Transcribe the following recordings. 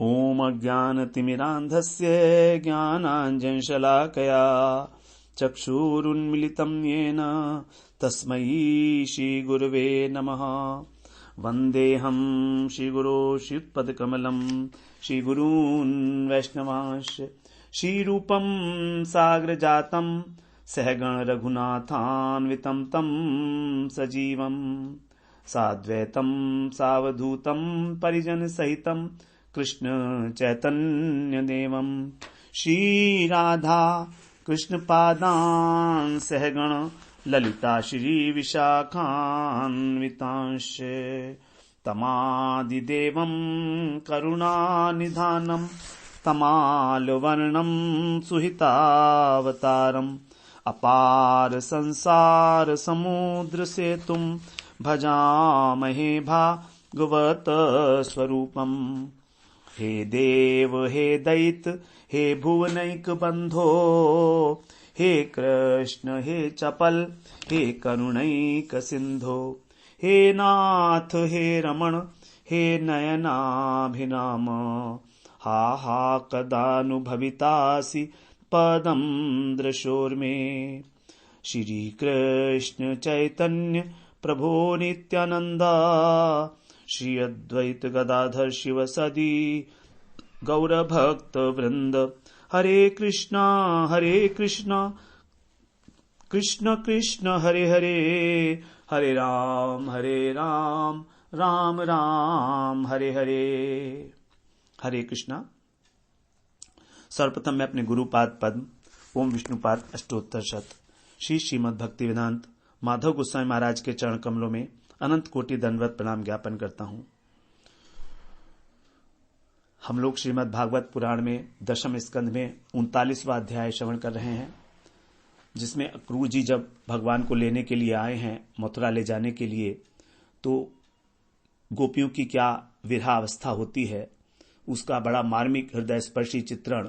ओम अज्ञानतिमिरान्धस्य ज्ञानाञ्जनशलाकया चक्षुरुन्मिलितं येन तस्मै श्रीगुरवे नमः। वन्देऽहं श्रीगुरो श्रीयुतपदकमलं श्रीगुरून् वैष्णवांश्च श्रीरूपं साग्रजातं सहगण रघुनाथान्वितं तं सजीवं साद्वैतं सावधूतं परिजनसहितं कृष्ण चैतन्य देवं श्री राधा कृष्ण पादान् सहगण ललिता श्री विशाखान्वितांश तमादिदेवं करुणानिधानं तमालवर्णं सुहितावतारम् अपार संसार समुद्र सेतुं भजामहे भागवत स्वरूपम्। हे देव हे दैत हे भुवनैक बंधो हे कृष्ण हे चपल हे करुणैक सिंधो हे नाथ हे रमण हे नयनाभिराम हा हा कदानुभवितासि पदं दृशोर्मे। श्री कृष्ण चैतन्य प्रभो नित्यानंद श्री अद्वैत गदाधर शिवसदी गौरभक्त वृंद हरे कृष्णा कृष्ण कृष्ण हरे हरे हरे राम राम राम हरे हरे। हरे कृष्णा। सर्वप्रथम मैं अपने गुरुपाद पद्म ओम विष्णुपाद अष्टोत्तर शत श्री श्रीमद् भक्ति वेदांत माधव गोस्वामी महाराज के चरण कमलों में अनंत कोटि दंडवत प्रणाम ज्ञापन करता हूं। हम लोग श्रीमद् भागवत पुराण में दशम स्कंध में 39वां अध्याय श्रवण कर रहे हैं, जिसमें क्रूर जी जब भगवान को लेने के लिए आए हैं, मथुरा ले जाने के लिए, तो गोपियों की क्या विरहा अवस्था होती है उसका बड़ा मार्मिक हृदय स्पर्शी चित्रण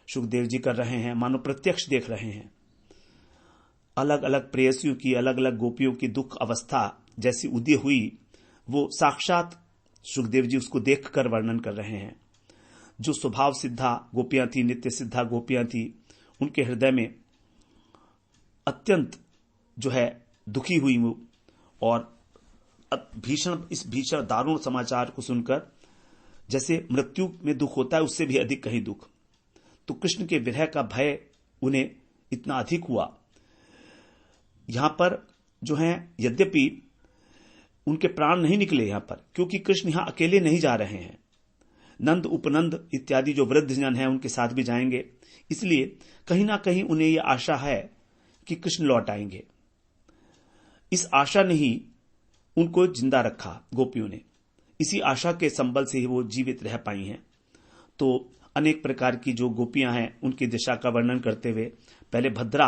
सुखदेव जी कर रहे हैं, मानो प्रत्यक्ष देख रहे हैं। अलग अलग प्रेयसियों की, अलग अलग गोपियों की दुख अवस्था जैसी उदय हुई, वो साक्षात सुखदेव जी उसको देखकर वर्णन कर रहे हैं। जो स्वभाव सिद्धा गोपियां थी, नित्य सिद्धा गोपियां थी, उनके हृदय में अत्यंत जो है दुखी हुई वो, और इस भीषण दारुण समाचार को सुनकर जैसे मृत्यु में दुख होता है उससे भी अधिक कहीं दुख, तो कृष्ण के विरह का भय उन्हें इतना अधिक हुआ। यहां पर जो है यद्यपि उनके प्राण नहीं निकले यहां पर, क्योंकि कृष्ण यहां अकेले नहीं जा रहे हैं, नंद उपनंद इत्यादि जो वृद्ध जन हैं उनके साथ भी जाएंगे, इसलिए कहीं ना कहीं उन्हें यह आशा है कि कृष्ण लौट आएंगे। इस आशा ने ही उनको जिंदा रखा गोपियों ने, इसी आशा के संबल से ही वो जीवित रह पाई हैं। तो अनेक प्रकार की जो गोपियां हैं उनकी दिशा का वर्णन करते हुए पहले भद्रा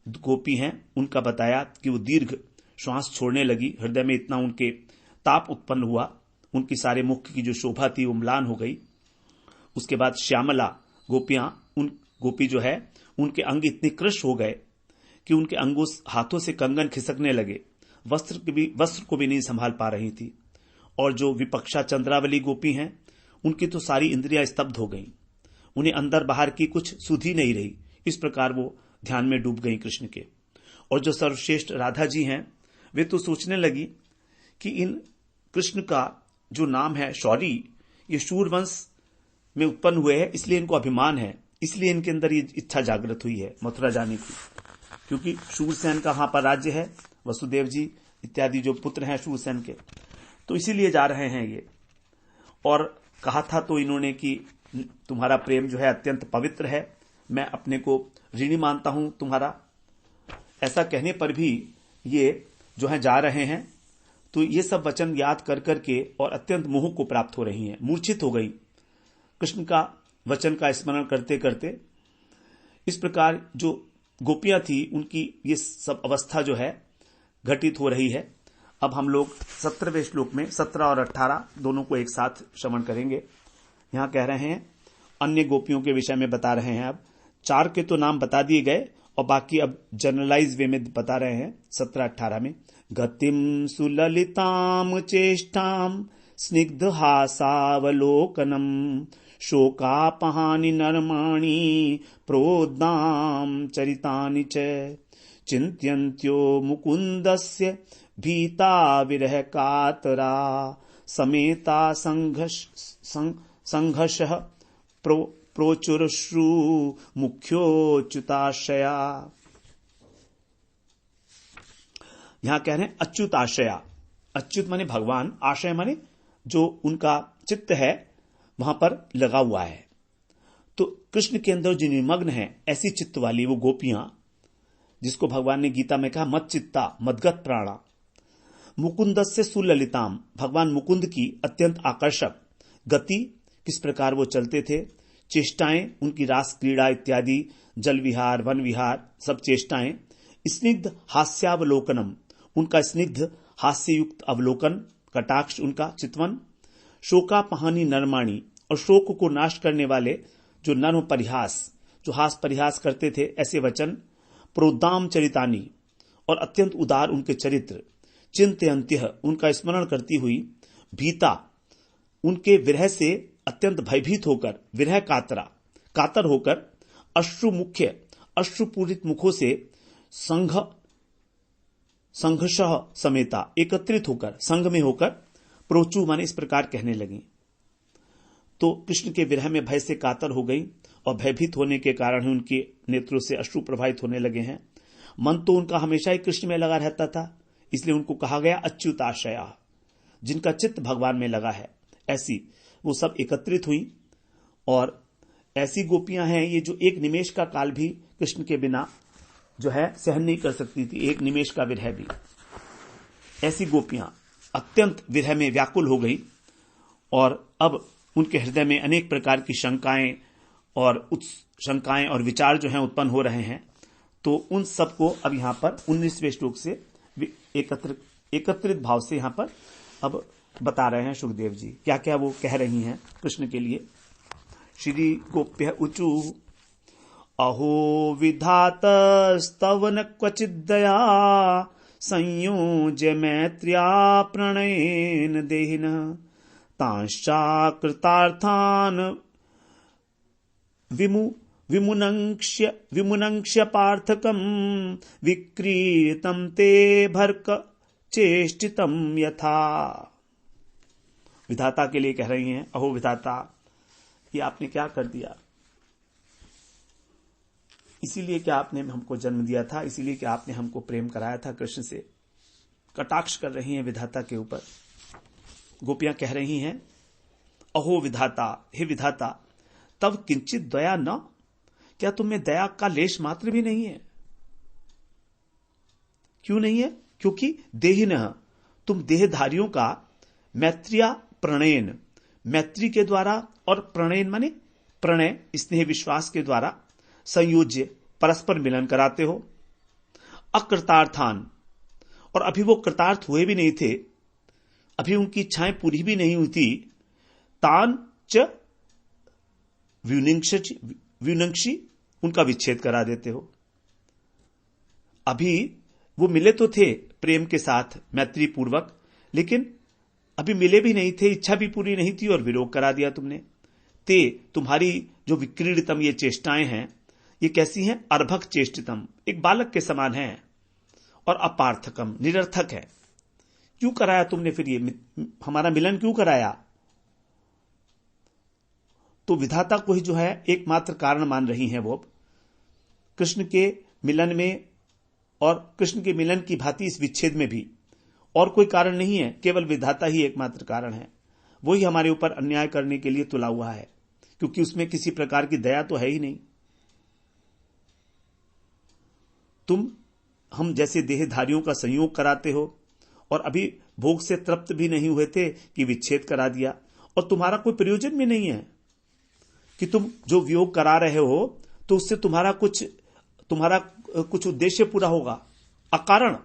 गोपी हैं उनका बताया कि वो दीर्घ श्वास छोड़ने लगी, हृदय में इतना उनके ताप उत्पन्न हुआ, उनकी सारे मुख की जो शोभा थी वो म्लान हो गई। उसके बाद श्यामला गोपियां, उन गोपी जो है उनके अंग इतने कृश हो गए कि उनके अंगों हाथों से कंगन खिसकने लगे, वस्त्र को भी नहीं संभाल पा रही थी। और जो विपक्षा चंद्रावली गोपी हैं उनकी तो सारी इंद्रियां स्तब्ध हो गईं, उन्हें अंदर बाहर की कुछ सुधि नहीं रही, इस प्रकार वो ध्यान में डूब गई कृष्ण के। और जो सर्वश्रेष्ठ राधा जी हैं वे तो सोचने लगी कि इन कृष्ण का जो नाम है शौरी, ये शूरवंश में उत्पन्न हुए हैं, इसलिए इनको अभिमान है, इसलिए इनके अंदर ये इच्छा जागृत हुई है मथुरा जाने की, क्योंकि शूरसेन का वहां पर राज्य है, वसुदेव जी इत्यादि जो पुत्र हैं शूरसेन के, तो इसीलिए जा रहे हैं ये। और कहा था तो इन्होंने कि तुम्हारा प्रेम जो है अत्यंत पवित्र है, मैं अपने को ऋणी मानता हूं तुम्हारा। ऐसा कहने पर भी ये जो है जा रहे हैं, तो ये सब वचन याद कर करके और अत्यंत मोह को प्राप्त हो रही हैं, मूर्छित हो गई कृष्ण का वचन का स्मरण करते करते। इस प्रकार जो गोपियां थी उनकी ये सब अवस्था जो है घटित हो रही है। अब हम लोग 17वें श्लोक में 17 और 18 दोनों को एक साथ श्रवण करेंगे। यहां कह रहे हैं, अन्य गोपियों के विषय में बता रहे हैं। अब 4 के तो नाम बता दिए गए और बाकी अब जनरलाइज वे में बता रहे हैं 17-18 में। गतिम सुललिताम चेष्टाम स्निग्ध हासावलोकनम शोकापहानि नर्माणि प्रोद्दाम चरितानि च चिन्त्यन्त्यो मुकुन्दस्य भीता विरह कातरा समेता संघर्षः प्रोचुरश्रु मुख्योच्युताशया। यहां कह रहे हैं अच्युताशया। अच्युत माने भगवान, आशय माने जो उनका चित्त है वहां पर लगा हुआ है। तो कृष्ण के अंदर जो निमग्न है ऐसी चित्त वाली वो गोपियां, जिसको भगवान ने गीता में कहा मत चित्ता मदगत प्राणा। मुकुंदस्य सुललिताम, भगवान मुकुंद की अत्यंत आकर्षक गति, किस प्रकार वो चलते थे, चेष्टाएं, उनकी रास क्रीड़ा इत्यादि, जल विहार, वन विहार, सब चेष्टाएं। स्निग्ध हास्यावलोकनम, उनका स्निग्ध हास्ययुक्त अवलोकन, कटाक्ष, उनका चितवन। शोकापहानी नरमाणी, और शोक को नाश करने वाले जो नर्म परिहास, जो हास परिहास करते थे ऐसे वचन। प्रोद्दाम चरितानी, और अत्यंत उदार उनके चरित्र। चिंत्यन्त्यः, उनका स्मरण करती हुई। भीता, उनके विरह से अत्यंत भयभीत होकर, विरह कातरा, कातर होकर। अश्रु मुख्य, अश्रुपूरित मुखों से संघर्षः समेता, एकत्रित होकर, संघ में होकर। प्रोचु माने इस प्रकार कहने लगी। तो कृष्ण के विरह में भय से कातर हो गई और भयभीत होने के कारण उनके नेत्रों से अश्रु प्रवाहित होने लगे हैं। मन तो उनका हमेशा ही कृष्ण में लगा रहता था, इसलिए उनको कहा गया अच्युताशया, जिनका चित्त भगवान में लगा है। ऐसी वो सब एकत्रित हुई। और ऐसी गोपियां हैं ये जो एक निमेष का काल भी कृष्ण के बिना जो है सहन नहीं कर सकती थी, एक निमेष का विरह भी। ऐसी गोपियां अत्यंत विरह में व्याकुल हो गई और अब उनके हृदय में अनेक प्रकार की शंकाएं और विचार जो हैं उत्पन्न हो रहे हैं। तो उन सबको अब यहां पर 19वें श्लोक से एकत्रित भाव से यहां पर अब बता रहे हैं सुखदेव जी, क्या क्या वो कह रही हैं कृष्ण के लिए। श्री गोप्य ऊचु अहो विधातस्तव न क्वचिद्दया संयोज्य मैत्र्या प्रणयेन देहिन तांश्चाकृतार्थान विमुनंक्ष्य पार्थकम विक्रीतम ते भर्क चेष्टितम यथा। विधाता के लिए कह रही हैं, अहो विधाता, ये आपने क्या कर दिया। इसीलिए क्या आपने हमको जन्म दिया था, इसीलिए क्या आपने हमको प्रेम कराया था कृष्ण से। कटाक्ष कर रही हैं विधाता के ऊपर। गोपियां कह रही हैं, अहो विधाता, हे विधाता, तब किंचित दया न, क्या तुम्हें दया का लेश मात्र भी नहीं है। क्यों नहीं है? क्योंकि देहिनः, तुम देहधारियों का मैत्रिया प्रणयन, मैत्री के द्वारा, और प्रणयन माने प्रणय, स्नेह विश्वास के द्वारा, संयोज्य परस्पर मिलन कराते हो। अकृतार्थान, और अभी वो कृतार्थ हुए भी नहीं थे, अभी उनकी इच्छाएं पूरी भी नहीं हुई थी। तान च व्युनंक्षी, उनका विच्छेद करा देते हो। अभी वो मिले तो थे प्रेम के साथ मैत्री पूर्वक, लेकिन अभी मिले भी नहीं थे, इच्छा भी पूरी नहीं थी और विरोध करा दिया तुमने। ते, तुम्हारी जो विक्रीडितम ये चेष्टाएं हैं, ये कैसी हैं? अर्भक चेष्टितम, एक बालक के समान है, और अपार्थकम, निरर्थक है। क्यों कराया तुमने फिर ये हमारा मिलन क्यों कराया? तो विधाता को ही जो है एकमात्र कारण मान रही हैं वो कृष्ण के मिलन में, और कृष्ण के मिलन की भांति इस विच्छेद में भी और कोई कारण नहीं है, केवल विधाता ही एकमात्र कारण है। वही हमारे ऊपर अन्याय करने के लिए तुला हुआ है, क्योंकि उसमें किसी प्रकार की दया तो है ही नहीं। तुम हम जैसे देहधारियों का संयोग कराते हो, और अभी भोग से तृप्त भी नहीं हुए थे कि विच्छेद करा दिया, और तुम्हारा कोई प्रयोजन भी नहीं है कि तुम जो वियोग करा रहे हो तो उससे तुम्हारा कुछ उद्देश्य पूरा होगा। अकारण,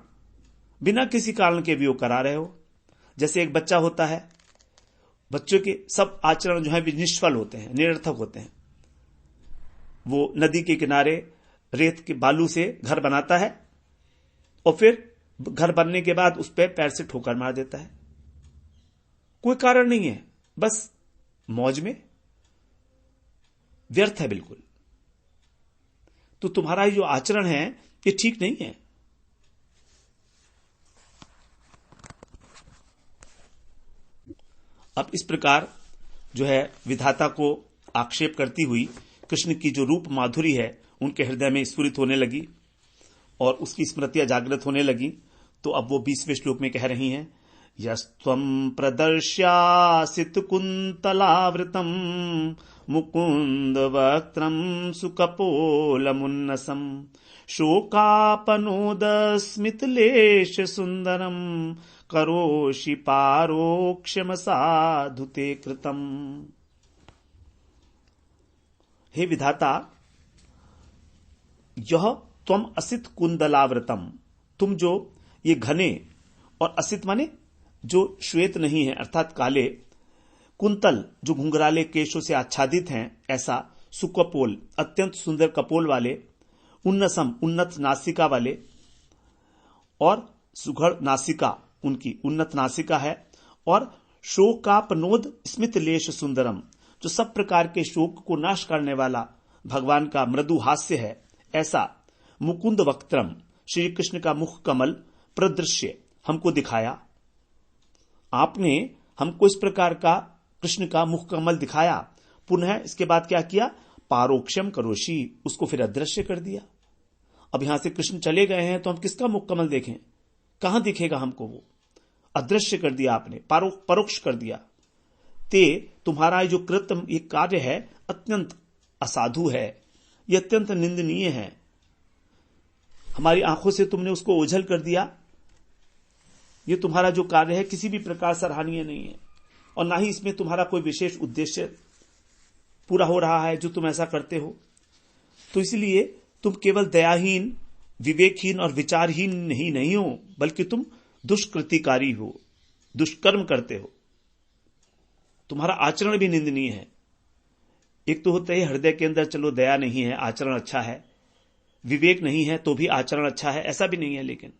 बिना किसी कारण के वियोग करा रहे हो। जैसे एक बच्चा होता है, बच्चों के सब आचरण जो है निष्फल होते हैं, निरर्थक होते हैं। वो नदी के किनारे रेत के बालू से घर बनाता है और फिर घर बनने के बाद उस पर पैर से ठोकर मार देता है। कोई कारण नहीं है, बस मौज में, व्यर्थ है बिल्कुल। तो तुम्हारा जो आचरण है ये ठीक नहीं है। अब इस प्रकार जो है विधाता को आक्षेप करती हुई कृष्ण की जो रूप माधुरी है उनके हृदय में स्फुरित होने लगी और उसकी स्मृतियां जागृत होने लगी। तो अब वो 20वें श्लोक में कह रही हैं, यस्त्वं प्रदर्श्यासित कुंतलावृतम मुकुंद वक्त्रम सुकपोलमुन्नसम शोकापनोद स्मितलेश सुंदरम करोषि पारोक्षम साधुते कृतम। हे विधाता, यह त्वम असित कुंदलावृतम, तुम जो ये घने, और असित माने जो श्वेत नहीं है अर्थात काले, कुंतल जो घुंघराले केशों से आच्छादित हैं, ऐसा सुकपोल अत्यंत सुंदर कपोल वाले, उन्नसम उन्नत नासिका वाले, और सुघड़ नासिका उनकी उन्नत नासिका है, और शोकापनोद स्मित लेश सुंदरम, जो सब प्रकार के शोक को नाश करने वाला भगवान का मृदु हास्य है, ऐसा मुकुंद वक्त्रम श्री कृष्ण का मुख कमल प्रदृश्य हमको दिखाया। आपने हमको इस प्रकार का कृष्ण का मुख कमल दिखाया, पुनः इसके बाद क्या किया, पारोक्षम करोषि, उसको फिर अदृश्य कर दिया। अब यहां से कृष्ण चले गए हैं तो हम किसका मुख कमल देखें, कहां दिखेगा हमको, वो अदृश्य कर दिया आपने, परोक्ष कर दिया। ते तुम्हारा जो कृत्य ये कार्य है अत्यंत असाधु है, ये अत्यंत निंदनीय है। हमारी आंखों से तुमने उसको ओझल कर दिया। ये तुम्हारा जो कार्य है किसी भी प्रकार सराहनीय नहीं है, और ना ही इसमें तुम्हारा कोई विशेष उद्देश्य पूरा हो रहा है जो तुम ऐसा करते हो। तो इसलिए तुम केवल दयाहीन, विवेकहीन और विचारहीन नहीं हो, बल्कि तुम दुष्कृतिकारी हो, दुष्कर्म करते हो। तुम्हारा आचरण भी निंदनीय है। एक तो होता है हृदय के अंदर चलो दया नहीं है, आचरण अच्छा है, विवेक नहीं है तो भी आचरण अच्छा है, ऐसा भी नहीं है। लेकिन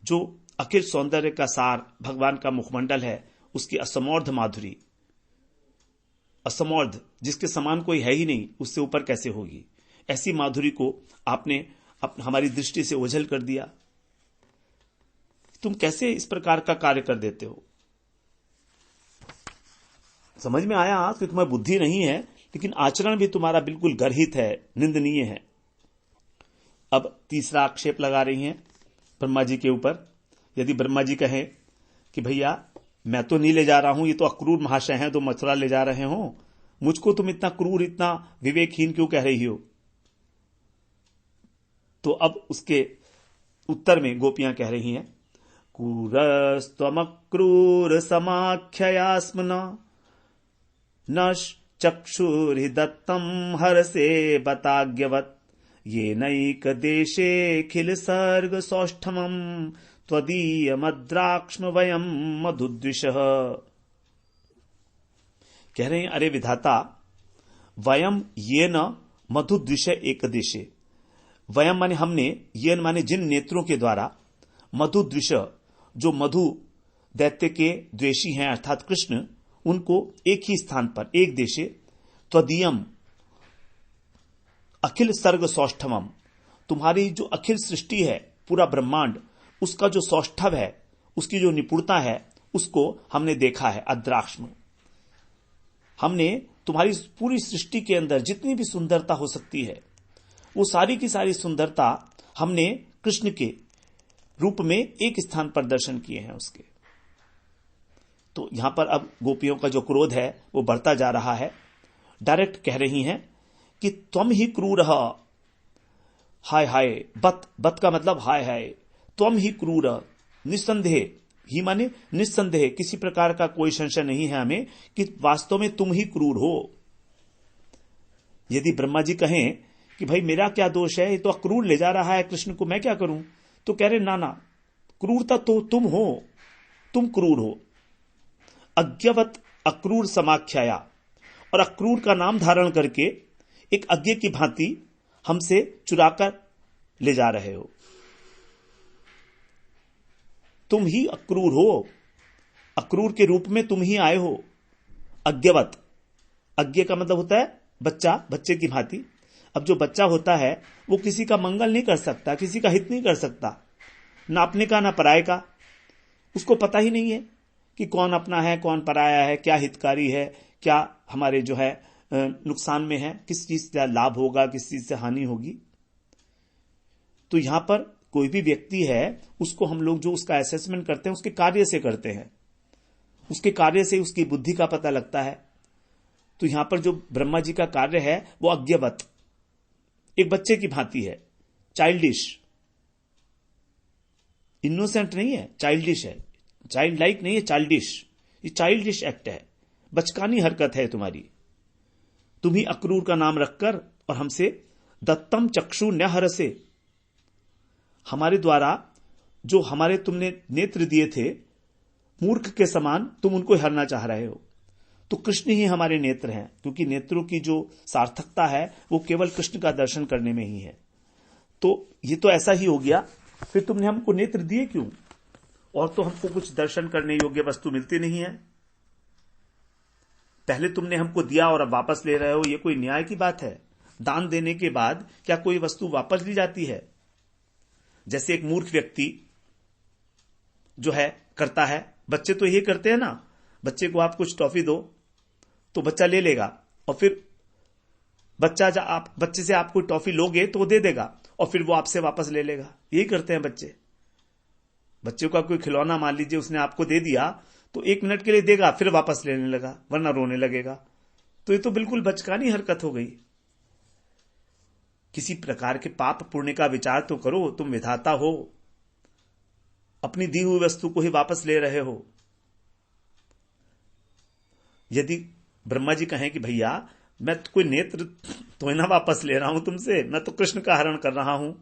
जो अखिल सौंदर्य का सार भगवान का मुखमंडल है, उसकी असमौर्ध माधुरी, असमौर्ध जिसके समान कोई है ही नहीं, उससे ऊपर कैसे होगी, ऐसी माधुरी को आपने हमारी दृष्टि से ओझल कर दिया। तुम कैसे इस प्रकार का कार्य कर देते हो। समझ में आया कि तुम्हें बुद्धि नहीं है, लेकिन आचरण भी तुम्हारा बिल्कुल गर्हित है, निंदनीय है। अब तीसरा आक्षेप लगा रही हैं ब्रह्मा जी के ऊपर। यदि ब्रह्मा जी कहें कि भैया मैं तो नहीं ले जा रहा हूं, ये तो अक्रूर महाशय हैं तो मथुरा ले जा रहे हो, मुझको तुम इतना क्रूर, इतना विवेकहीन क्यों कह रही हो। तो अब उसके उत्तर में गोपियां कह रही हैं, क्रूरस्त्वमक्रूर समाख्ययास्मना नश्चक्षुर्हि दत्तम हरसे बताग्यवत् ये नैक देशे खिल सर्ग सौष्ठमम त्वदीय मद्राक्ष्म वयम मधुद्विषः। कह रहे हैं, अरे विधाता, वयम ये न मधुद्विष एक देशे, वयम माने हमने, ये माने जिन नेत्रों के द्वारा, मधुद्विष जो मधु दैत्य के द्वेषी हैं अर्थात कृष्ण, उनको एक ही स्थान पर, एक देशे, त्वदीयम अखिल सर्ग सौष्ठवम, तुम्हारी जो अखिल सृष्टि है, पूरा ब्रह्मांड, उसका जो सौष्ठव है, उसकी जो निपुणता है, उसको हमने देखा है। अद्राक्ष्म, हमने तुम्हारी पूरी सृष्टि के अंदर जितनी भी सुंदरता हो सकती है, वो सारी की सारी सुंदरता हमने कृष्ण के रूप में एक स्थान पर दर्शन किए हैं उसके। तो यहां पर अब गोपियों का जो क्रोध है वो बढ़ता जा रहा है। डायरेक्ट कह रही हैं कि त्वम ही क्रूर, हाय हाय, बत का मतलब हाय हाय, त्वम ही क्रूर, निस्संदेह, ही माने निस्संदेह, किसी प्रकार का कोई संशय नहीं है हमें कि वास्तव में तुम ही क्रूर हो। यदि ब्रह्मा जी कहें कि भाई मेरा क्या दोष है, ये तो अक्रूर ले जा रहा है कृष्ण को, मैं क्या करूं, तो कह रहे ना, क्रूरता तो तुम हो, तुम क्रूर हो। अज्ञवत अक्रूर समाख्याया, और अक्रूर का नाम धारण करके एक अज्ञ की भांति हमसे चुराकर ले जा रहे हो। तुम ही अक्रूर हो, अक्रूर के रूप में तुम ही आए हो, अज्ञवत। अज्ञ का मतलब होता है बच्चा, बच्चे की भांति। अब जो बच्चा होता है वो किसी का मंगल नहीं कर सकता, किसी का हित नहीं कर सकता, ना अपने का ना पराये का। उसको पता ही नहीं है कि कौन अपना है कौन पराया है, क्या हितकारी है, क्या हमारे जो है नुकसान में है, किस चीज से लाभ होगा, किस चीज से हानि होगी। तो यहां पर कोई भी व्यक्ति है, उसको हम लोग जो उसका असेसमेंट करते हैं उसके कार्य से करते हैं, उसके कार्य से उसकी बुद्धि का पता लगता है। तो यहां पर जो ब्रह्मा जी का कार्य है वो अज्ञवत, एक बच्चे की भांति है, चाइल्डिश, इनोसेंट नहीं है, चाइल्डिश है, चाइल्ड लाइक नहीं है, चाइल्डिश। ये चाइल्डिश एक्ट है, बचकानी हरकत है तुम्हारी। तुम ही अक्रूर का नाम रखकर और हमसे दत्तम चक्षु न हरसे, हमारे द्वारा जो हमारे तुमने नेत्र दिए थे मूर्ख के समान तुम उनको हरना चाह रहे हो। तो कृष्ण ही हमारे नेत्र हैं, क्योंकि नेत्रों की जो सार्थकता है वो केवल कृष्ण का दर्शन करने में ही है। तो ये तो ऐसा ही हो गया, फिर तुमने हमको नेत्र दिए क्यों? और तो हमको कुछ दर्शन करने योग्य वस्तु मिलती नहीं है। पहले तुमने हमको दिया और अब वापस ले रहे हो, ये कोई न्याय की बात है? दान देने के बाद क्या कोई वस्तु वापस ली जाती है? जैसे एक मूर्ख व्यक्ति जो है करता है, बच्चे तो ये करते हैं ना, बच्चे को आप कुछ टॉफी दो तो बच्चा ले लेगा, और फिर बच्चे से आप कोई टॉफी लोगे तो वो दे देगा और फिर वो आपसे वापस ले लेगा। यही करते हैं बच्चे। बच्चे का कोई खिलौना मान लीजिए उसने आपको दे दिया तो 1 मिनट के लिए देगा, फिर वापस लेने लगा, वरना रोने लगेगा। तो ये तो बिल्कुल बचकानी हरकत हो गई। किसी प्रकार के पाप पुण्य का विचार तो करो, तुम विधाता हो, अपनी दी हुई वस्तु को ही वापस ले रहे हो। यदि ब्रह्मा जी कहें कि भैया मैं कोई नेत्र तो ना वापस ले रहा हूं तुमसे, मैं तो कृष्ण का हरण कर रहा हूं,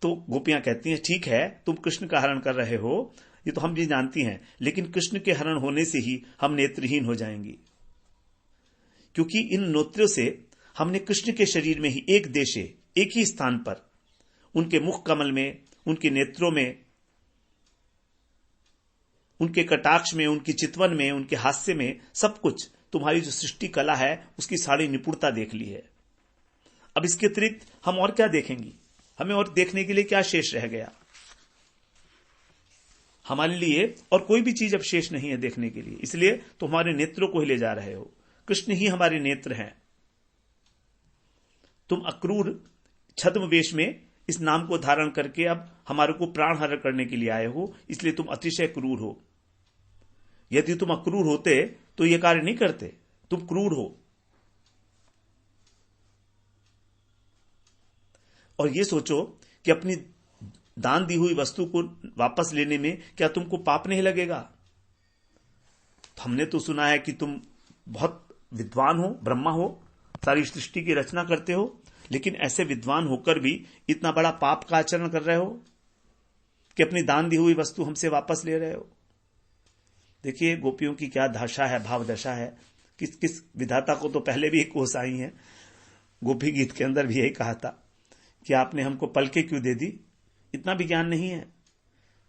तो गोपियां कहती हैं ठीक है तुम कृष्ण का हरण कर रहे हो, ये तो हम भी जानती हैं, लेकिन कृष्ण के हरण होने से ही हम नेत्रहीन हो जाएंगी, क्योंकि इन नेत्रों से हमने कृष्ण के शरीर में ही एक देशे, एक ही स्थान पर, उनके मुख कमल में, उनके नेत्रों में, उनके कटाक्ष में, उनकी चितवन में, उनके हास्य में, सब कुछ तुम्हारी जो सृष्टि कला है उसकी सारी निपुणता देख ली है। अब इसके अतिरिक्त हम और क्या देखेंगी? हमें और देखने के लिए क्या शेष रह गया? हमारे लिए और कोई भी चीज अब शेष नहीं है देखने के लिए, इसलिए तो हमारे नेत्रों को ही ले जा रहे हो। कृष्ण ही हमारे नेत्र हैं। तुम अक्रूर छद्म वेश में इस नाम को धारण करके अब हमारे को प्राण हरण करने के लिए आए हो, इसलिए तुम अतिशय क्रूर हो। यदि तुम अक्रूर होते तो यह कार्य नहीं करते, तुम क्रूर हो। और यह सोचो कि अपनी दान दी हुई वस्तु को वापस लेने में क्या तुमको पाप नहीं लगेगा? तो हमने तो सुना है कि तुम बहुत विद्वान हो, ब्रह्मा हो, सारी सृष्टि की रचना करते हो, लेकिन ऐसे विद्वान होकर भी इतना बड़ा पाप का आचरण कर रहे हो कि अपनी दान दी हुई वस्तु हमसे वापस ले रहे हो। देखिए गोपियों की क्या दशा है, भाव दशा है। किस किस विधाता को तो पहले भी एक कोस आई है। गोपी गीत के अंदर भी यही कहा था कि आपने हमको पलके क्यों दे दी? इतना भी ज्ञान नहीं है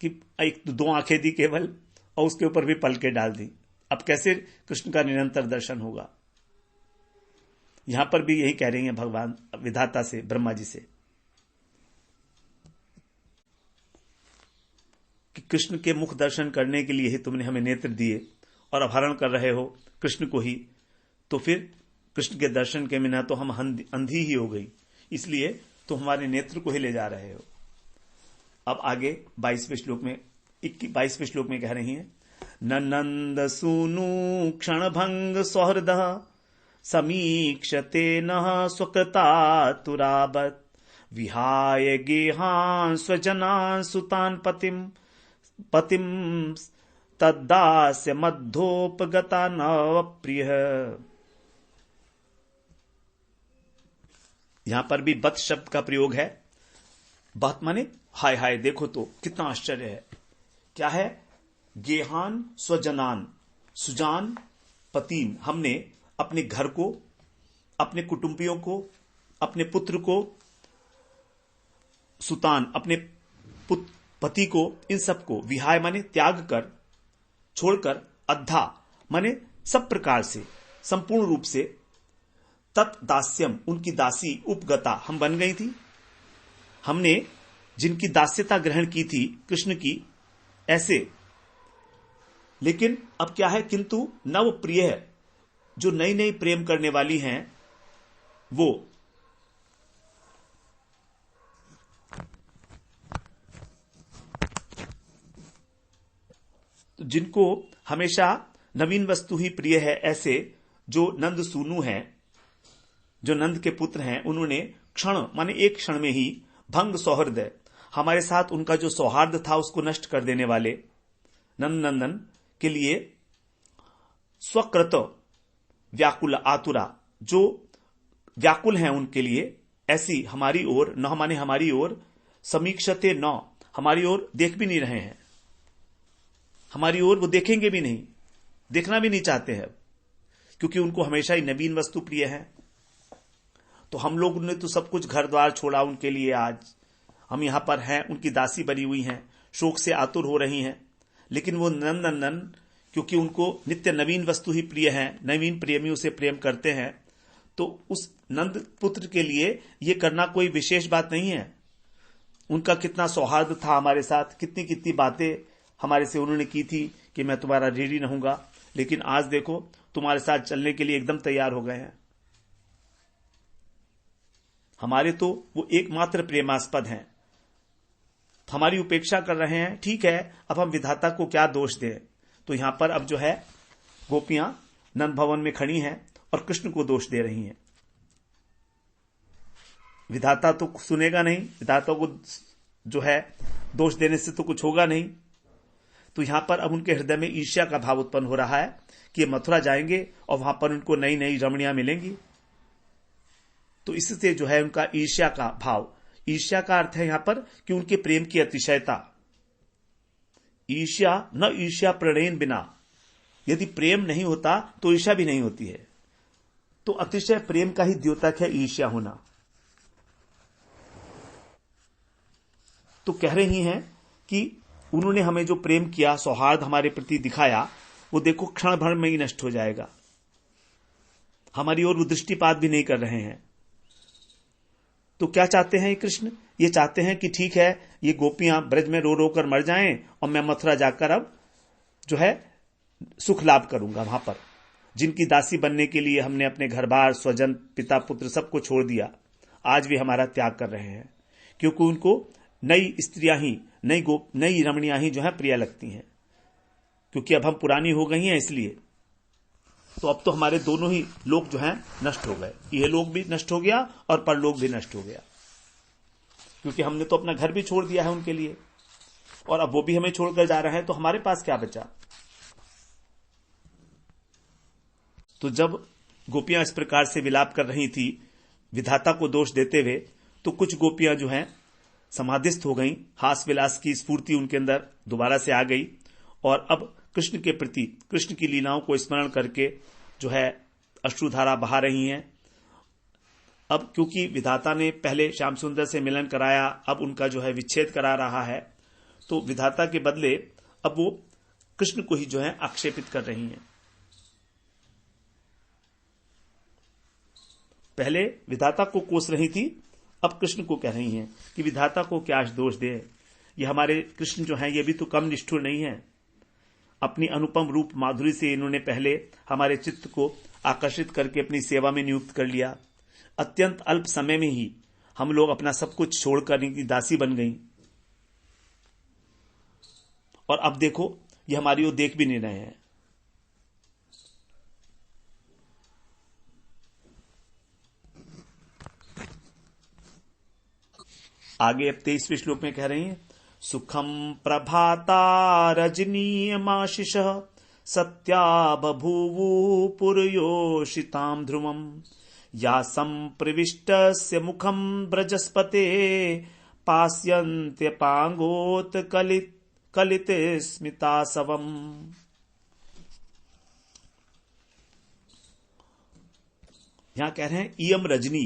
कि एक 2 आंखें दी केवल और उसके ऊपर भी पलके डाल दी। अब कैसे कृष्ण का निरंतर दर्शन होगा? यहां पर भी यही कह रही हैं भगवान विधाता से, ब्रह्मा जी से, कि कृष्ण के मुख दर्शन करने के लिए ही तुमने हमें नेत्र दिए और अपहरण कर रहे हो कृष्ण को ही, तो फिर कृष्ण के दर्शन के बिना तो हम अंधी ही हो गई, इसलिए तो हमारे नेत्र को ही ले जा रहे हो। अब आगे 22वें श्लोक में कह रही हैं, नंद सूनु क्षण भंग सौहृद समीक्षते न स्वकृतातुराबत विहाय गेहान स्वजनान सुतान पतिम तद्दास्य मध्योपगता नवप्रिय। यहां पर भी बत शब्द का प्रयोग है। बत माने हाय हाय, देखो तो कितना आश्चर्य है। क्या है? गेहान स्वजनान सुजान पतिम, हमने अपने घर को, अपने कुटुंबियों को, अपने पुत्र को, सुतान अपने पति को, इन सबको विहाय माने त्याग कर, छोड़कर, अद्धा माने सब प्रकार से, संपूर्ण रूप से, तत् दास्यम उनकी दासी, उपगता हम बन गई थी, हमने जिनकी दास्यता ग्रहण की थी कृष्ण की, ऐसे। लेकिन अब क्या है, किंतु नव प्रिय जो नई नई प्रेम करने वाली हैं, वो तो जिनको हमेशा नवीन वस्तु ही प्रिय है, ऐसे जो नंद सूनु हैं, जो नंद के पुत्र हैं, उन्होंने क्षण माने एक क्षण में ही भंग सौहृद, हमारे साथ उनका जो सौहार्द था उसको नष्ट कर देने वाले नंद नंदन के लिए स्वकृत व्याकुल आतुरा, जो व्याकुल हैं उनके लिए, ऐसी हमारी ओर न माने हमारी ओर समीक्षते न, हमारी ओर देख भी नहीं रहे हैं, हमारी ओर वो देखेंगे भी नहीं, देखना भी नहीं चाहते हैं, क्योंकि उनको हमेशा ही नवीन वस्तु प्रिय है। तो हम लोग ने तो सब कुछ घर द्वार छोड़ा उनके लिए, आज हम यहां पर हैं, उनकी दासी बनी हुई हैं, शोक से आतुर हो रही हैं। लेकिन वो नंदनंदन, क्योंकि उनको नित्य नवीन वस्तु ही प्रिय है, नवीन प्रेमियों से प्रेम करते हैं, तो उस नंद पुत्र के लिए ये करना कोई विशेष बात नहीं है। उनका कितना सौहार्द था हमारे साथ, कितनी कितनी बातें हमारे से उन्होंने की थी कि मैं तुम्हारा ऋणी रहूंगा, लेकिन आज देखो तुम्हारे साथ चलने के लिए एकदम तैयार हो गए हैं। हमारे तो वो एकमात्र प्रेमास्पद हैं, हमारी उपेक्षा कर रहे हैं। ठीक है, अब हम विधाता को क्या दोष दें। तो यहां पर अब जो है गोपियां नंद भवन में खड़ी हैं और कृष्ण को दोष दे रही हैं। विधाता तो सुनेगा नहीं, विधाता को जो है दोष देने से तो कुछ होगा नहीं। तो यहां पर अब उनके हृदय में ईर्ष्या का भाव उत्पन्न हो रहा है कि ये मथुरा जाएंगे और वहां पर उनको नई नई रमणियां मिलेंगी। तो इससे जो है उनका ईर्ष्या का भाव, ईर्ष्या का अर्थ है यहां पर कि उनके प्रेम की अतिशयता। ईर्ष्या न ईर्ष्या प्रणयन बिना, यदि प्रेम नहीं होता तो ईर्ष्या भी नहीं होती है। तो अतिशय प्रेम का ही द्योतक है ईर्ष्या होना। तो कह रही हैं कि उन्होंने हमें जो प्रेम किया, सौहार्द हमारे प्रति दिखाया, वो देखो क्षण भर में ही नष्ट हो जाएगा। हमारी ओर वो दृष्टिपात भी नहीं कर रहे हैं। तो क्या चाहते हैं ये कृष्ण? ये चाहते हैं कि ठीक है, ये गोपियां ब्रज में रो रो कर मर जाएं और मैं मथुरा जाकर अब जो है सुख लाभ करूंगा। वहां पर जिनकी दासी बनने के लिए हमने अपने घर बार, स्वजन, पिता, पुत्र सबको छोड़ दिया, आज भी हमारा त्याग कर रहे हैं, क्योंकि उनको नई स्त्रियां ही, नई रमणियां ही जो है प्रिय लगती हैं, क्योंकि अब हम पुरानी हो गई हैं। इसलिए तो अब तो हमारे दोनों ही लोक जो हैं नष्ट हो गए, यह लोक भी नष्ट हो गया और परलोक भी नष्ट हो गया, क्योंकि हमने तो अपना घर भी छोड़ दिया है उनके लिए, और अब वो भी हमें छोड़कर जा रहे हैं, तो हमारे पास क्या बचा। तो जब गोपियां इस प्रकार से विलाप कर रही थी विधाता को दोष देते हुए, तो कुछ गोपियां जो हैं समाधिस्थ हो गईं, हास विलास की स्फूर्ति उनके अंदर दोबारा से आ गई, और अब कृष्ण के प्रति, कृष्ण की लीलाओं को स्मरण करके जो है अश्रुधारा बहा रही हैं। अब क्योंकि विधाता ने पहले श्याम सुंदर से मिलन कराया, अब उनका जो है विच्छेद करा रहा है, तो विधाता के बदले अब वो कृष्ण को ही जो है आक्षेपित कर रही हैं। पहले विधाता को कोस रही थी, अब कृष्ण को कह रही हैं कि विधाता को क्या दोष दे, ये हमारे कृष्ण जो हैं ये भी तो कम निष्ठुर नहीं है। अपनी अनुपम रूप माधुरी से इन्होंने पहले हमारे चित्त को आकर्षित करके अपनी सेवा में नियुक्त कर लिया। अत्यंत अल्प समय में ही हम लोग अपना सब कुछ छोड़कर इनकी दासी बन गई, और अब देखो ये हमारी ओर देख भी नहीं रहे हैं। आगे अब 23वें श्लोक में कह रही हैं, सुखम प्रभाता रजनीयमाशिषः सत्या बभूवु पुरयोषितां ध्रुवम् या संप्रविष्टस्य मुखम ब्रजस्पते पास्यन्त्यपांगोत कलित स्मितासवम्। यहां कह रहे हैं इयम रजनी,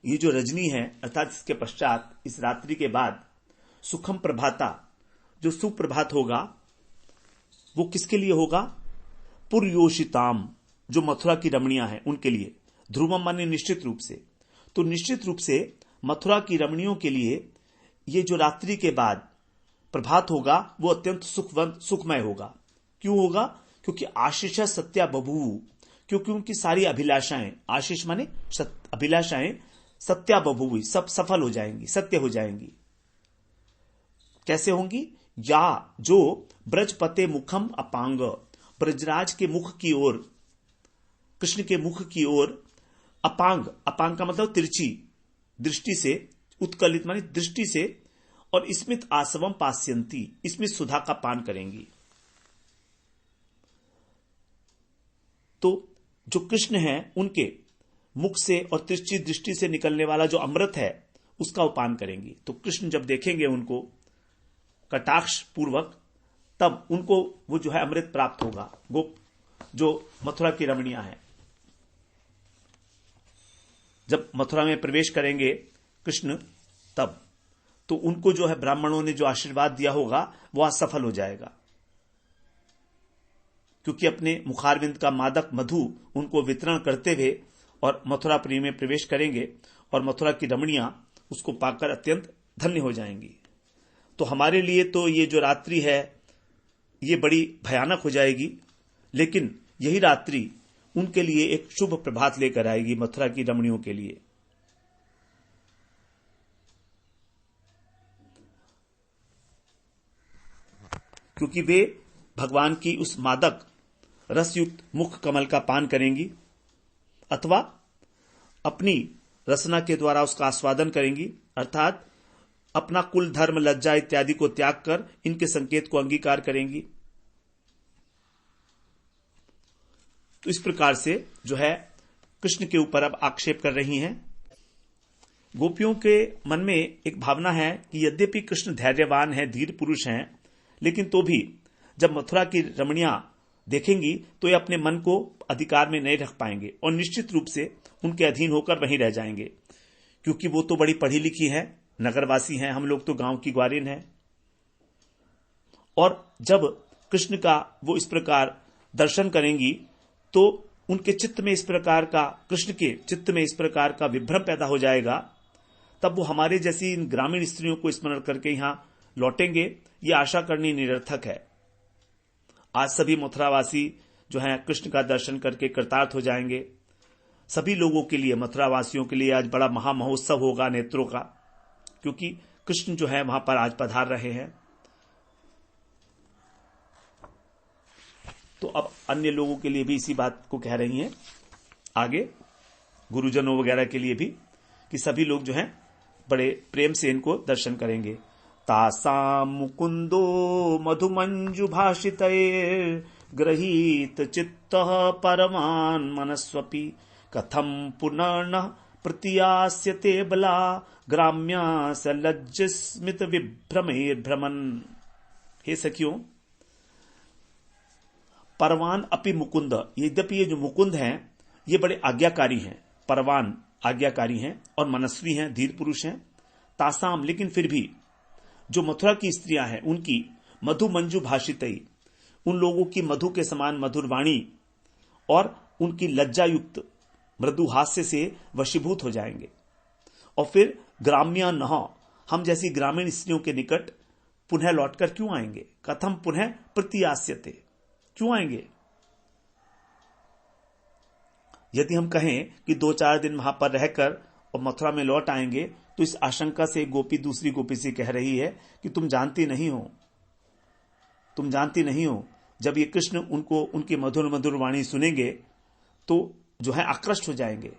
ये जो रजनी है अर्थात इसके पश्चात, इस रात्रि के बाद, सुखम प्रभाता, जो सुप्रभात होगा वो किसके लिए होगा? पुरयोषिताम, जो मथुरा की रमणियां हैं उनके लिए। ध्रुवम माने निश्चित रूप से। तो निश्चित रूप से मथुरा की रमणियों के लिए ये जो रात्रि के बाद प्रभात होगा वो अत्यंत सुखमय होगा। क्यों होगा? क्योंकि आशीष सत्या बभू, क्योंकि उनकी सारी अभिलाषाएं, आशीष माने अभिलाषाएं सत्या बभू, सब सफल हो जाएंगी, सत्य हो जाएंगी। कैसे होंगी? या जो ब्रजपते मुखम अपांग, ब्रजराज के मुख की ओर, कृष्ण के मुख की ओर अपांग, अपांग का मतलब तिरछी दृष्टि से, उत्कलित माने दृष्टि से, और स्मित आसवम पास्यंती, इसमें सुधा का पान करेंगी। तो जो कृष्ण है उनके मुख से और तिरछी दृष्टि से निकलने वाला जो अमृत है उसका उपान करेंगी। तो कृष्ण जब देखेंगे उनको कटाक्ष पूर्वक, तब उनको वो जो है अमृत प्राप्त होगा। गोप जो मथुरा की रमणियां हैं, जब मथुरा में प्रवेश करेंगे कृष्ण, तब तो उनको जो है ब्राह्मणों ने जो आशीर्वाद दिया होगा वो आज सफल हो जाएगा, क्योंकि अपने मुखारविंद का मादक मधु उनको वितरण करते हुए और मथुरापुरी में प्रवेश करेंगे और मथुरा की रमणियां उसको पाकर अत्यंत धन्य हो जाएंगी। तो हमारे लिए तो ये जो रात्रि है ये बड़ी भयानक हो जाएगी, लेकिन यही रात्रि उनके लिए एक शुभ प्रभात लेकर आएगी, मथुरा की रमणियों के लिए। क्योंकि वे भगवान की उस मादक रसयुक्त मुख कमल का पान करेंगी अथवा अपनी रसना के द्वारा उसका आस्वादन करेंगी, अर्थात अपना कुल धर्म लज्जा इत्यादि को त्याग कर इनके संकेत को अंगीकार करेंगी। तो इस प्रकार से जो है कृष्ण के ऊपर अब आक्षेप कर रही हैं। गोपियों के मन में एक भावना है कि यद्यपि कृष्ण धैर्यवान है, धीर पुरुष हैं, लेकिन तो भी जब मथुरा की रमणियां देखेंगी तो ये अपने मन को अधिकार में नहीं रख पाएंगे और निश्चित रूप से उनके अधीन होकर वहीं रह जाएंगे, क्योंकि वो तो बड़ी पढ़ी लिखी है, नगरवासी हैं, हम लोग तो गांव की ग्वारिन हैं। और जब कृष्ण का वो इस प्रकार दर्शन करेंगी तो उनके चित्त में इस प्रकार का, कृष्ण के चित्त में इस प्रकार का विभ्रम पैदा हो जाएगा, तब वो हमारे जैसी इन ग्रामीण स्त्रियों को स्मरण करके यहां लौटेंगे। ये आशा करनी निरर्थक है। आज सभी मथुरावासी जो हैं कृष्ण का दर्शन करके कृतार्थ हो जाएंगे। सभी लोगों के लिए, मथुरावासियों के लिए आज बड़ा महामहोत्सव होगा नेत्रों का, क्योंकि कृष्ण जो है वहां पर आज पधार रहे हैं। तो अब अन्य लोगों के लिए भी इसी बात को कह रही हैं आगे, गुरुजनों वगैरह के लिए भी, कि सभी लोग जो हैं बड़े प्रेम से इनको दर्शन करेंगे। तासाम मुकुंदो मधुमंजु भाषितैर् गृहीत चित्तः परमान मनस्वपि कथम पुनर्नः प्रत्यास्यते बला ग्राम्या सलज्जस्मित विभ्रमैर्भ्रमन्। हे सखियों, परवान अपि मुकुंद, यद्यपि ये जो मुकुंद हैं ये बड़े आज्ञाकारी हैं, परवान आज्ञाकारी हैं और मनस्वी हैं, धीर पुरुष हैं। तासाम, लेकिन फिर भी जो मथुरा की स्त्रियां हैं उनकी मधु मंजु भाषितई, उन लोगों की मधु के समान मधुर वाणी और उनकी लज्जा युक्त मृदु हास्य से वशीभूत हो जाएंगे। और फिर ग्राम्या नह, हम जैसी ग्रामीण स्त्रियों के निकट पुनः लौटकर क्यों आएंगे? कथम पुनः प्रत्यास्यते, क्यों आएंगे? यदि हम कहें कि 2-4 दिन वहां पर रहकर और मथुरा में लौट आएंगे, तो इस आशंका से गोपी दूसरी गोपी से कह रही है कि तुम जानती नहीं हो, जब ये कृष्ण उनको उनकी मधुर मधुर वाणी सुनेंगे तो जो है आकृष्ट हो जाएंगे,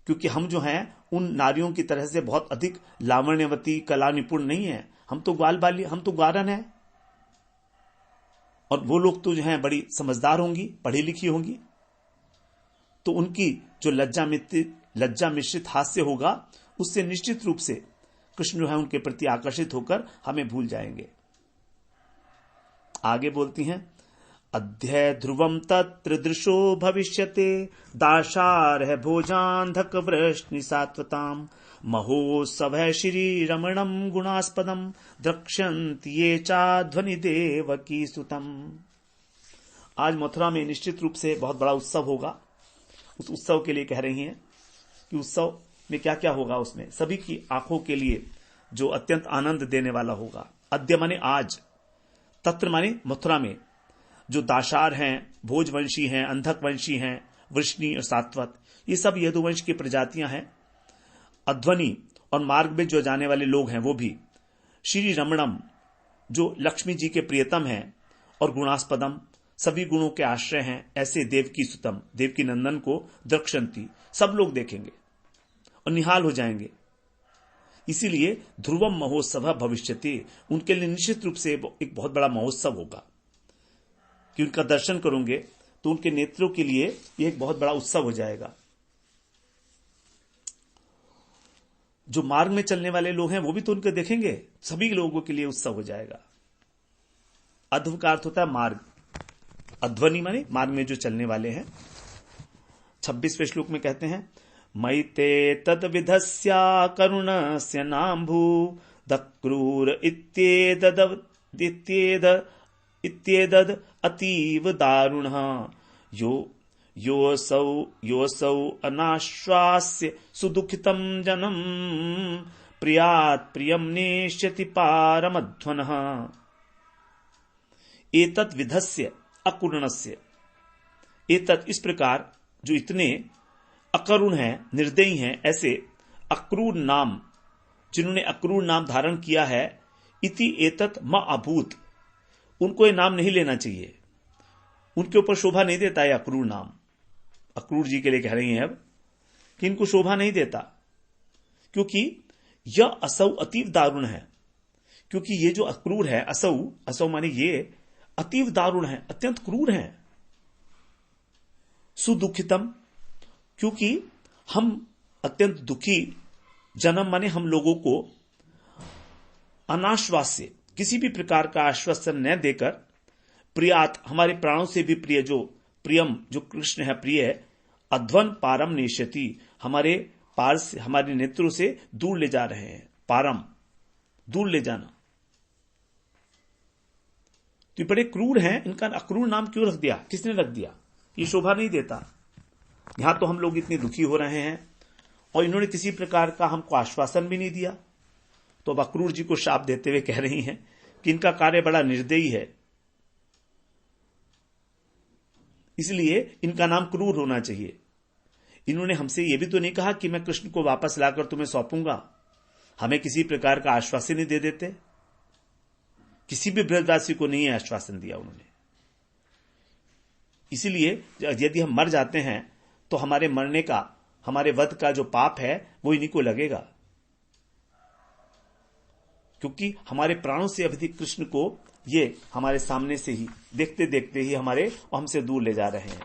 क्योंकि हम जो हैं उन नारियों की तरह से बहुत अधिक लावण्यवती कला निपुण नहीं है। हम तो ग्वाल हम तो ग्वारन हैं, और वो लोग तो जो हैं बड़ी समझदार होंगी, पढ़ी लिखी होंगी। तो उनकी जो लज्जा मिश्रित हास्य होगा, उससे निश्चित रूप से कृष्ण जो है उनके प्रति आकर्षित होकर हमें भूल जाएंगे। आगे बोलती हैं, अध्यय ध्रुवम तत्र दृशो भविष्यते दाशारह भोजांधक वृष्णि सात्वताम महोत्सव श्री रमणम गुणास्पदम द्रक्ष्यन्ति ये चाध्वनि देवकी सुतम। आज मथुरा में निश्चित रूप से बहुत बड़ा उत्सव होगा। उस उत्सव के लिए कह रही हैं कि उत्सव में क्या क्या होगा, उसमें सभी की आंखों के लिए जो अत्यंत आनंद देने वाला होगा। अद्य माने आज, तत्र माने मथुरा में जो दाशार हैं, भोजवंशी हैं, अंधकवंशी हैं, वृष्णि और सात्वत, ये सब यदुवंश की प्रजातियां हैं। अध्वनि और मार्ग में जो जाने वाले लोग हैं वो भी। श्री रमणम जो लक्ष्मी जी के प्रियतम हैं, और गुणास्पदम सभी गुणों के आश्रय हैं, ऐसे देवकी सुतम देवकी नंदन को द्रक्ष्यन्ति सब लोग देखेंगे और निहाल हो जाएंगे। इसीलिए ध्रुवम महोत्सव भविष्यति, उनके लिए निश्चित रूप से एक बहुत बड़ा महोत्सव होगा कि उनका दर्शन करोगे तो उनके नेत्रों के लिए यह एक बहुत बड़ा उत्सव हो जाएगा। जो मार्ग में चलने वाले लोग हैं वो भी तो उनके देखेंगे, सभी लोगों के लिए उत्सव हो जाएगा। अध्व का अर्थ होता है मार्ग, अध्वनि माने मार्ग में जो चलने वाले हैं। 26वें श्लोक में कहते हैं, मैते तद विधस्या करुणस्य नाम्भू दक्रूर इत्येदद अतीव दारुणः योऽसौ अनाश्वास्य सुदुःखितं जनम् प्रियात् प्रियं नेष्यति पारमध्वनः। एतत् विधस्य अकुरुणस्य, एतत् इस प्रकार जो इतने अकरुण हैं, निर्दयी हैं, ऐसे अक्रूर नाम जिन्होंने अक्रूर नाम धारण किया है, इति एतत् म अभूत, उनको ये नाम नहीं लेना चाहिए, उनके ऊपर शोभा नहीं देता है अक्रूर नाम। अक्रूर जी के लिए कह रही हैं अब कि इनको शोभा नहीं देता, क्योंकि यह असौ अतीव दारुण है। क्योंकि ये जो अक्रूर है, असौ माने ये अतीव दारुण है, अत्यंत क्रूर है। सुदुखितम, क्योंकि हम अत्यंत दुखी, जन्म माने हम लोगों को अनाश्वास्य किसी भी प्रकार का आश्वासन न देकर, प्रियात हमारे प्राणों से भी प्रिय जो प्रियम जो कृष्ण है प्रिय, अध्वन पारम नेष्यति हमारे पार से, हमारे नेत्रों से दूर ले जा रहे हैं। पारम दूर ले जाना, तो बड़े क्रूर हैं, इनका अक्रूर नाम क्यों रख दिया, किसने रख दिया, ये शोभा नहीं देता। यहां तो हम लोग इतने दुखी हो रहे हैं और इन्होंने किसी प्रकार का हमको आश्वासन भी नहीं दिया, तो अब अक्रूर जी को शाप देते हुए कह रही हैं कि इनका कार्य बड़ा निर्दयी है, इसलिए इनका नाम क्रूर होना चाहिए। इन्होंने हमसे यह भी तो नहीं कहा कि मैं कृष्ण को वापस लाकर तुम्हें सौंपूंगा, हमें किसी प्रकार का आश्वासन नहीं दे देते, किसी भी ब्रजवासी को नहीं आश्वासन दिया उन्होंने। इसलिए यदि हम मर जाते हैं तो हमारे मरने का, हमारे वध का जो पाप है वो इन्हीं को लगेगा, क्योंकि हमारे प्राणों से अधिक कृष्ण को ये हमारे सामने से ही देखते देखते ही हमारे हमसे दूर ले जा रहे हैं।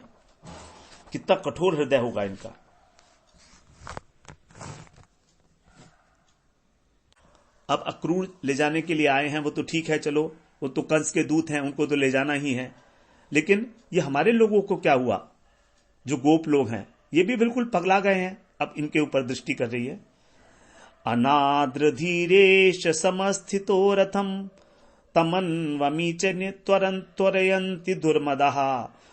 कितना कठोर हृदय होगा इनका। अब अक्रूर ले जाने के लिए आए हैं, वो तो ठीक है, चलो वो तो कंस के दूत हैं, उनको तो ले जाना ही है, लेकिन ये हमारे लोगों को क्या हुआ, जो गोप लोग हैं ये भी बिल्कुल पगला गए हैं। अब इनके ऊपर दृष्टि कर रही है। अनाद्र धीरेश समस्थितो रथम तमन्वमी च त्वरयन्ति दुर्मदः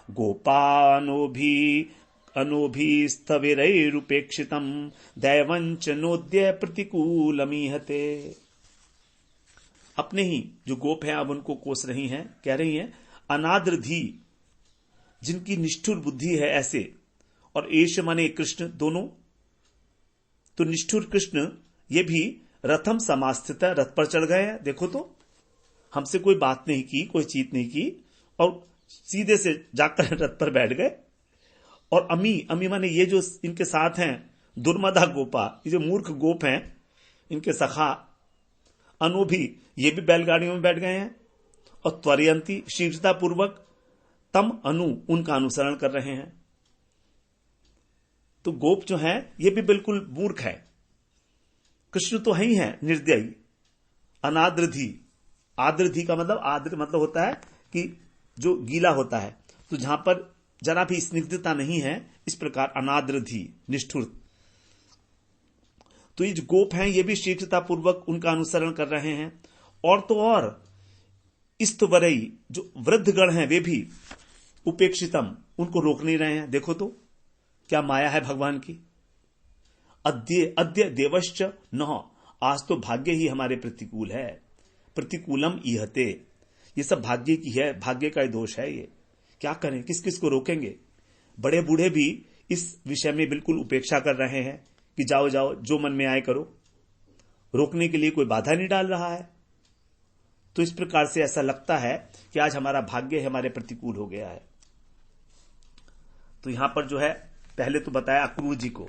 गोपानोभिस्तविरैरुपेक्षितम् दैवञ्च नोद्य प्रतिकूलमीहते। अपने ही जो गोप हैं अब उनको कोस रही हैं, कह रही हैं अनाद्र धी, जिनकी निष्ठुर बुद्धि है ऐसे, और एश माने कृष्ण दोनों, तो निष्ठुर कृष्ण ये भी रथम समास्थित है, रथ पर चढ़ गए हैं। देखो तो हमसे कोई बात नहीं की, कोई चीत नहीं की, और सीधे से जाकर रथ पर बैठ गए। और अमी माने ये जो इनके साथ हैं दुर्मदा गोपा, ये जो मूर्ख गोप हैं इनके सखा, अनोभी ये भी बैलगाड़ियों में बैठ गए हैं, और त्वरयंती शीघ्रता पूर्वक तम अनु उनका अनुसरण कर रहे हैं। तो गोप जो हैं ये भी बिल्कुल मूर्ख है, कृष्ण तो है ही है निर्दयी। अनाद्रधी, आद्रधी का मतलब, आद्र मतलब होता है कि जो गीला होता है, तो जहां पर जरा भी स्निग्धता नहीं है, इस प्रकार अनाद्रधी निष्ठुर। तो ये जो गोप हैं ये भी शीघ्रतापूर्वक उनका अनुसरण कर रहे हैं। और तो और इस्तवरई जो वृद्धगण हैं वे भी उपेक्षितम, उनको रोक नहीं रहे हैं। देखो तो क्या माया है भगवान की। अद्य देवश्च न, आज तो भाग्य ही हमारे प्रतिकूल है। प्रतिकूलम इहते, ये सब भाग्य की है, भाग्य का दोष है। ये क्या करें, किस किस को रोकेंगे। बड़े बूढ़े भी इस विषय में बिल्कुल उपेक्षा कर रहे हैं कि जाओ जाओ जो मन में आए करो, रोकने के लिए कोई बाधा नहीं डाल रहा है। तो इस प्रकार से ऐसा लगता है कि आज हमारा भाग्य हमारे प्रतिकूल हो गया है। तो यहां पर जो है पहले तो बताया अक्रूर जी को,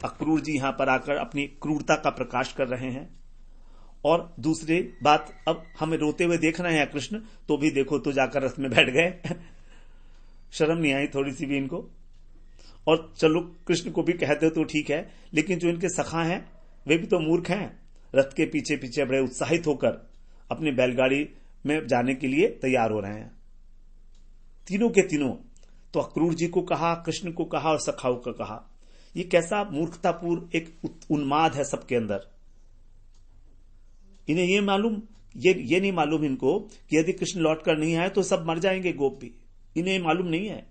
अक्रूर जी यहां पर आकर अपनी क्रूरता का प्रकाश कर रहे हैं। और दूसरी बात, अब हमें रोते हुए देख रहे हैं कृष्ण, तो भी देखो तो जाकर रथ में बैठ गए शर्म नहीं आई थोड़ी सी भी इनको। और चलो कृष्ण को भी कहते तो ठीक है, लेकिन जो इनके सखा हैं वे भी तो मूर्ख हैं, रथ के पीछे पीछे बड़े उत्साहित होकर अपनी बैलगाड़ी में जाने के लिए तैयार हो रहे हैं। तीनों के तीनों, तो अक्रूर जी को कहा, कृष्ण को कहा और सखाओं को कहा। ये कैसा मूर्खतापूर्ण एक उन्माद है सबके अंदर। इन्हें ये मालूम, ये नहीं मालूम इनको कि यदि कृष्ण लौट कर नहीं आए तो सब मर जाएंगे गोप भी। इन्हें मालूम नहीं है,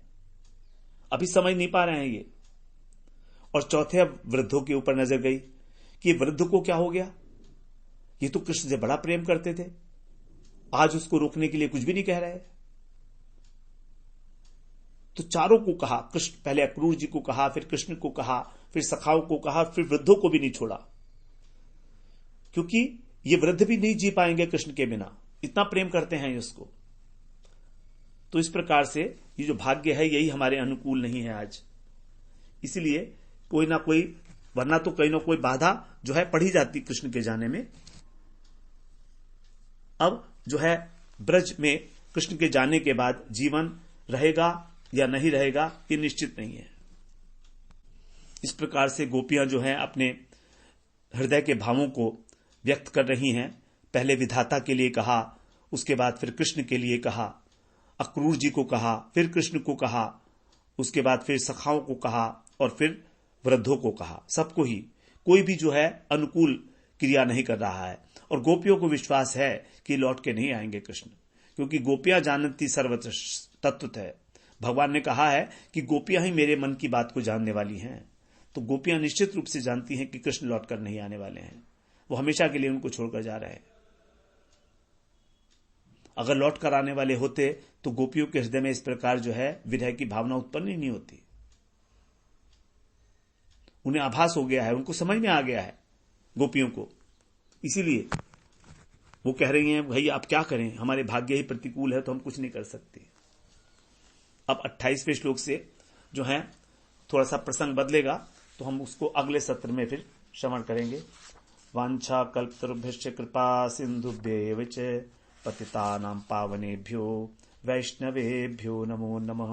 अभी समझ नहीं पा रहे हैं ये। और चौथे अब वृद्धों के ऊपर नजर गई कि वृद्ध को क्या हो गया, ये तो कृष्ण से बड़ा प्रेम करते थे, आज उसको रोकने के लिए कुछ भी नहीं कह रहे। तो चारों को कहा, कृष्ण पहले अक्रूर जी को कहा, फिर कृष्ण को कहा, फिर सखाओं को कहा, फिर वृद्धों को भी नहीं छोड़ा, क्योंकि ये वृद्ध भी नहीं जी पाएंगे कृष्ण के बिना, इतना प्रेम करते हैं उसको। तो इस प्रकार से ये जो भाग्य है यही हमारे अनुकूल नहीं है आज। इसलिए कोई ना कोई, वरना तो कोई ना कोई बाधा जो है पड़ी जाती कृष्ण के जाने में। अब जो है ब्रज में कृष्ण के जाने के बाद जीवन रहेगा या नहीं रहेगा ये निश्चित नहीं है। इस प्रकार से गोपियां जो हैं अपने हृदय के भावों को व्यक्त कर रही हैं। पहले विधाता के लिए कहा, उसके बाद फिर कृष्ण के लिए कहा, अक्रूर जी को कहा, फिर कृष्ण को कहा, उसके बाद फिर सखाओं को कहा और फिर वृद्धों को कहा। सबको ही, कोई भी जो है अनुकूल क्रिया नहीं कर रहा है। और गोपियों को विश्वास है कि लौट के नहीं आएंगे कृष्ण, क्योंकि गोपियां जानती सर्वत्र तत्व है। भगवान ने कहा है कि गोपियां ही मेरे मन की बात को जानने वाली हैं। तो गोपियां निश्चित रूप से जानती हैं कि कृष्ण लौट कर नहीं आने वाले हैं, वो हमेशा के लिए उनको छोड़कर जा रहे हैं। अगर लौट कर आने वाले होते तो गोपियों के हृदय में इस प्रकार जो है विरह की भावना उत्पन्न ही नहीं होती। उन्हें आभास हो गया है, उनको समझ में आ गया है गोपियों को, इसीलिए वो कह रही हैं भाई आप क्या करें, हमारे भाग्य ही प्रतिकूल है तो हम कुछ नहीं कर सकते। अब 28वें श्लोक से जो है थोड़ा सा प्रसंग बदलेगा, तो हम उसको अगले सत्र में फिर श्रवण करेंगे। वांछा कल्पतरुभ्यश्च कृपा सिंधुभ्येव च पतितानां पावनेभ्यो वैष्णवेभ्यो नमो नमः।